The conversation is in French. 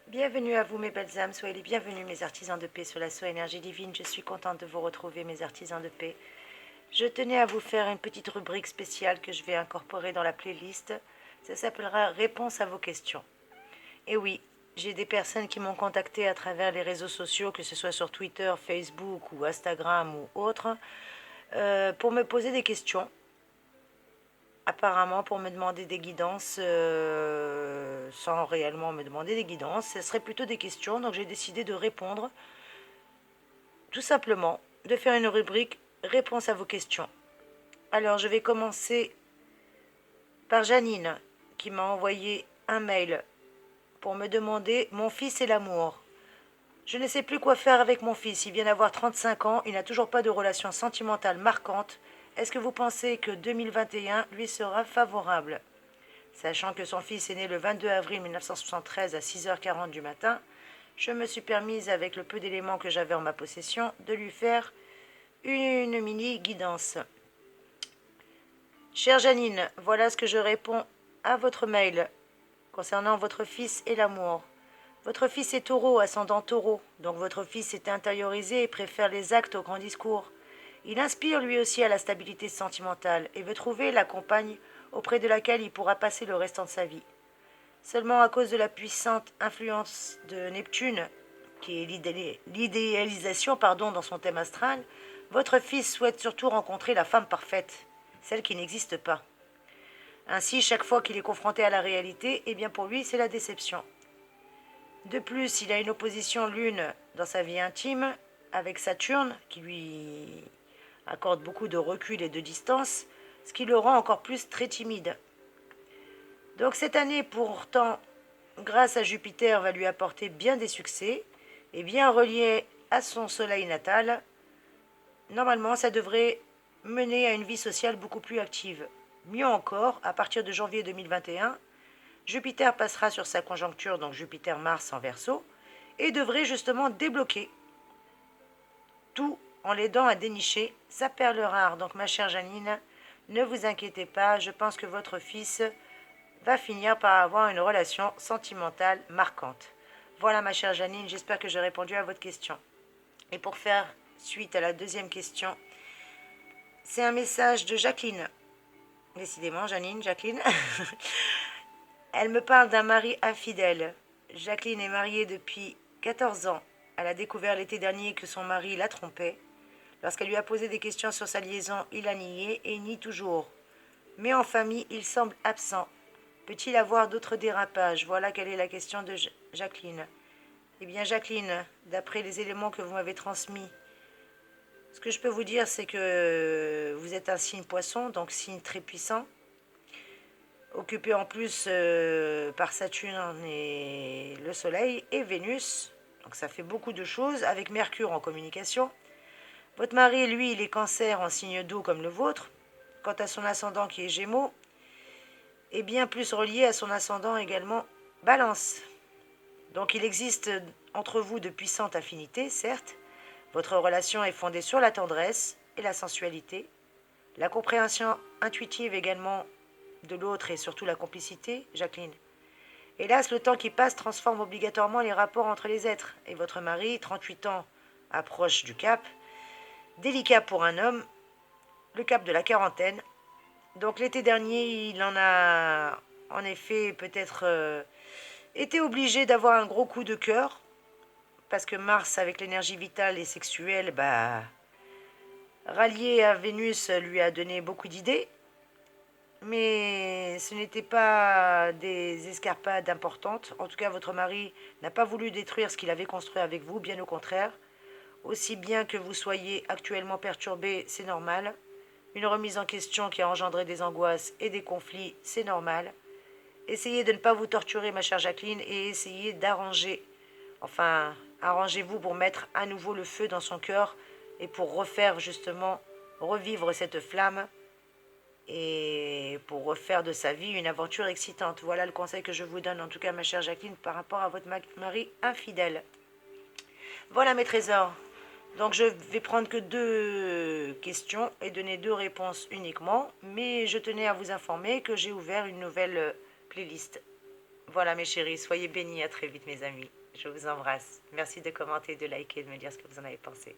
Bienvenue à vous mes belles âmes, soyez les bienvenus mes artisans de paix sur la Soie Énergie Divine. Je suis contente de vous retrouver mes artisans de paix. Je tenais à vous faire une petite rubrique spéciale que je vais incorporer dans la playlist. Ça s'appellera Réponse à vos questions. Et oui, j'ai des personnes qui m'ont contacté à travers les réseaux sociaux, que ce soit sur Twitter, Facebook ou Instagram ou autre, pour me poser des questions. Apparemment pour me demander des guidances sans réellement me demander des guidances. Ce serait plutôt des questions, donc j'ai décidé de répondre tout simplement, de faire une rubrique réponse à vos questions. Alors je vais commencer par Janine qui m'a envoyé un mail pour me demander mon fils et l'amour. Je ne sais plus quoi faire avec mon fils, il vient d'avoir 35 ans, il n'a toujours pas de relation sentimentale marquante. Est-ce que vous pensez que 2021 lui sera favorable? Sachant que son fils est né le 22 avril 1973 à 6h40 du matin, je me suis permise, avec le peu d'éléments que j'avais en ma possession, de lui faire une mini guidance. Chère Janine, voilà ce que je réponds à votre mail concernant votre fils et l'amour. Votre fils est taureau, ascendant taureau, donc votre fils est intériorisé et préfère les actes aux grands discours. Il inspire lui aussi à la stabilité sentimentale et veut trouver la compagne auprès de laquelle il pourra passer le restant de sa vie. Seulement à cause de la puissante influence de Neptune, qui est l'idéalisation dans son thème astral, votre fils souhaite surtout rencontrer la femme parfaite, celle qui n'existe pas. Ainsi, chaque fois qu'il est confronté à la réalité, eh bien pour lui, c'est la déception. De plus, il a une opposition lune dans sa vie intime avec Saturne, qui lui accorde beaucoup de recul et de distance, ce qui le rend encore plus très timide. Donc cette année, pourtant, grâce à Jupiter, va lui apporter bien des succès, et bien relié à son soleil natal, normalement, ça devrait mener à une vie sociale beaucoup plus active. Mieux encore, à partir de janvier 2021, Jupiter passera sur sa conjoncture, donc Jupiter-Mars en Verseau, et devrait justement débloquer tout en l'aidant à dénicher sa perle rare. Donc ma chère Janine, ne vous inquiétez pas, je pense que votre fils va finir par avoir une relation sentimentale marquante. Voilà ma chère Janine, j'espère que j'ai répondu à votre question. Et pour faire suite à la deuxième question, c'est un message de Jacqueline. Décidément, Janine, Jacqueline. Elle me parle d'un mari infidèle. Jacqueline est mariée depuis 14 ans. Elle a découvert l'été dernier que son mari la trompait. Lorsqu'elle lui a posé des questions sur sa liaison, il a nié et nie toujours. Mais en famille, il semble absent. Peut-il avoir d'autres dérapages? Voilà quelle est la question de Jacqueline. Eh bien Jacqueline, d'après les éléments que vous m'avez transmis, ce que je peux vous dire, c'est que vous êtes un signe poisson, donc signe très puissant, occupé en plus par Saturne et le Soleil et Vénus. Donc ça fait beaucoup de choses, avec Mercure en communication. Votre mari, lui, il est cancer en signe d'eau comme le vôtre. Quant à son ascendant qui est Gémeaux, est bien plus relié à son ascendant également Balance. Donc il existe entre vous de puissantes affinités, certes. Votre relation est fondée sur la tendresse et la sensualité, la compréhension intuitive également de l'autre et surtout la complicité, Jacqueline. Hélas, le temps qui passe transforme obligatoirement les rapports entre les êtres. Et votre mari, 38 ans, approche du cap. Délicat pour un homme, le cap de la quarantaine. Donc l'été dernier, il en a en effet peut-être été obligé d'avoir un gros coup de cœur, parce que Mars, avec l'énergie vitale et sexuelle, rallié à Vénus, lui a donné beaucoup d'idées. Mais ce n'était pas des escarpades importantes. En tout cas, votre mari n'a pas voulu détruire ce qu'il avait construit avec vous, bien au contraire. Aussi bien que vous soyez actuellement perturbé, c'est normal. Une remise en question qui a engendré des angoisses et des conflits, c'est normal. Essayez de ne pas vous torturer, ma chère Jacqueline, et essayez d'arranger. Enfin, arrangez-vous pour mettre à nouveau le feu dans son cœur et pour refaire justement revivre cette flamme et pour refaire de sa vie une aventure excitante. Voilà le conseil que je vous donne, en tout cas, ma chère Jacqueline, par rapport à votre mari infidèle. Voilà mes trésors. Donc je vais prendre que 2 questions et donner 2 réponses uniquement, mais je tenais à vous informer que j'ai ouvert une nouvelle playlist. Voilà mes chéris, soyez bénis, à très vite mes amis. Je vous embrasse. Merci de commenter, de liker, de me dire ce que vous en avez pensé.